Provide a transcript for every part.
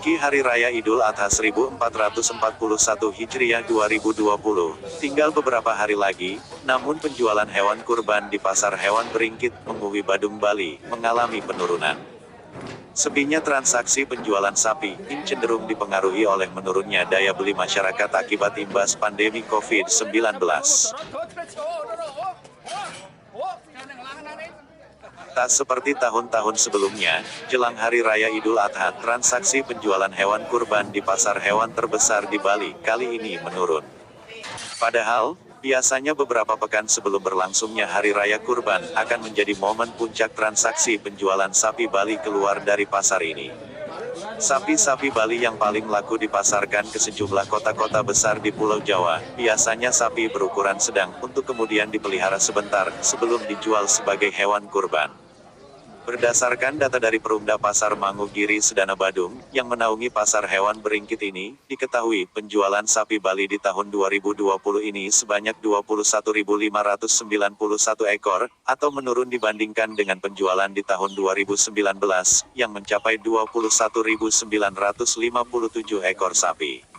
Memasuki Hari Raya Idul Adha 1441 Hijriah 2020, tinggal beberapa hari lagi, namun penjualan hewan kurban di Pasar Hewan Beringkit, Menguwi Badung, Bali, mengalami penurunan. Sepinya transaksi penjualan sapi, ini cenderung dipengaruhi oleh menurunnya daya beli masyarakat akibat imbas pandemi COVID-19. Tak seperti tahun-tahun sebelumnya, jelang Hari Raya Idul Adha, transaksi penjualan hewan kurban di pasar hewan terbesar di Bali kali ini menurun. Padahal, biasanya beberapa pekan sebelum berlangsungnya Hari Raya Kurban akan menjadi momen puncak transaksi penjualan sapi Bali keluar dari pasar ini. Sapi-sapi Bali yang paling laku dipasarkan ke sejumlah kota-kota besar di Pulau Jawa, biasanya sapi berukuran sedang untuk kemudian dipelihara sebentar sebelum dijual sebagai hewan kurban. Berdasarkan data dari Perumda Pasar Mangugiri Sedana Badung, yang menaungi pasar hewan Beringkit ini, diketahui penjualan sapi Bali di tahun 2020 ini sebanyak 21.591 ekor, atau menurun dibandingkan dengan penjualan di tahun 2019, yang mencapai 21.957 ekor sapi.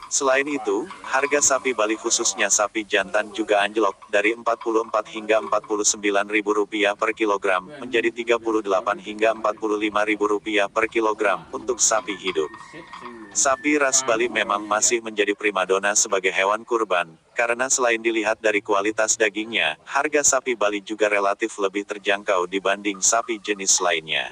Selain itu, harga sapi Bali khususnya sapi jantan juga anjlok, dari Rp44 hingga Rp49.000 per kilogram, menjadi Rp38 hingga Rp45.000 per kilogram, untuk sapi hidup. Sapi ras Bali memang masih menjadi primadona sebagai hewan kurban, karena selain dilihat dari kualitas dagingnya, harga sapi Bali juga relatif lebih terjangkau dibanding sapi jenis lainnya.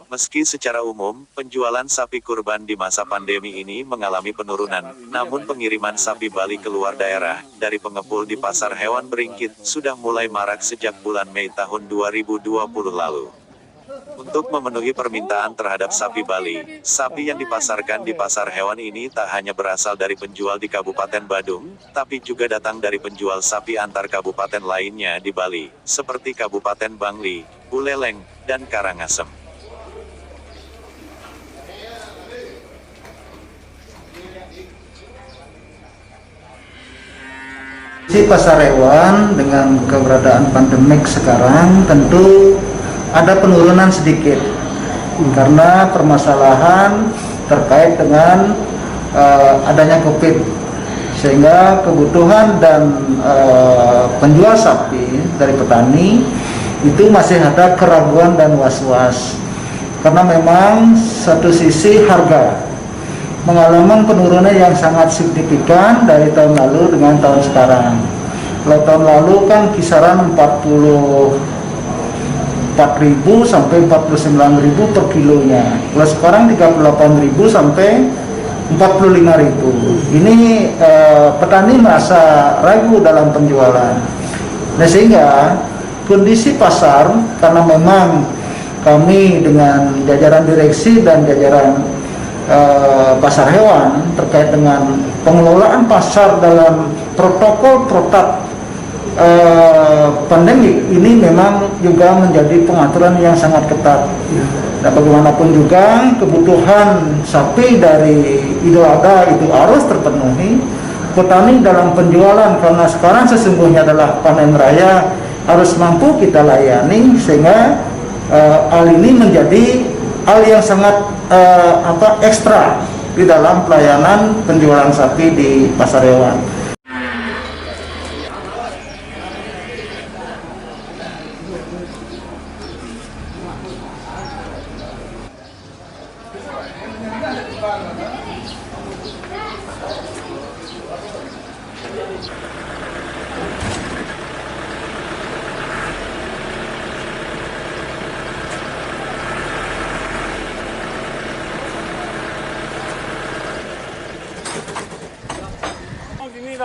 Meski secara umum, penjualan sapi kurban di masa pandemi ini mengalami penurunan, namun pengiriman sapi Bali keluar daerah, dari pengepul di Pasar Hewan Beringkit, sudah mulai marak sejak bulan Mei tahun 2020 lalu. Untuk memenuhi permintaan terhadap sapi Bali, sapi yang dipasarkan di pasar hewan ini tak hanya berasal dari penjual di Kabupaten Badung, tapi juga datang dari penjual sapi antar kabupaten lainnya di Bali, seperti Kabupaten Bangli, Buleleng, dan Karangasem. Di pasar hewan dengan keberadaan pandemik sekarang tentu ada penurunan sedikit karena permasalahan terkait dengan adanya COVID, sehingga kebutuhan dan penjual sapi dari petani itu masih ada keraguan dan was-was karena memang satu sisi harga mengalami penurunan yang sangat signifikan dari tahun lalu dengan tahun sekarang. Kalau tahun lalu kan kisaran 44.000 sampai 49.000 per kilonya. Kalau sekarang 38.000 sampai 45.000. Ini petani merasa ragu dalam penjualan. Nah, sehingga kondisi pasar, karena memang kami dengan jajaran direksi dan jajaran pasar hewan terkait dengan pengelolaan pasar dalam protokol protap pandemik ini memang juga menjadi pengaturan yang sangat ketat. Dan bagaimanapun juga kebutuhan sapi dari Idul Adha itu harus terpenuhi. Petani dalam penjualan, karena sekarang sesungguhnya adalah panen raya, harus mampu kita layani, sehingga hal ini menjadi hal yang sangat ekstra di dalam pelayanan penjualan sapi di pasar hewan. Ini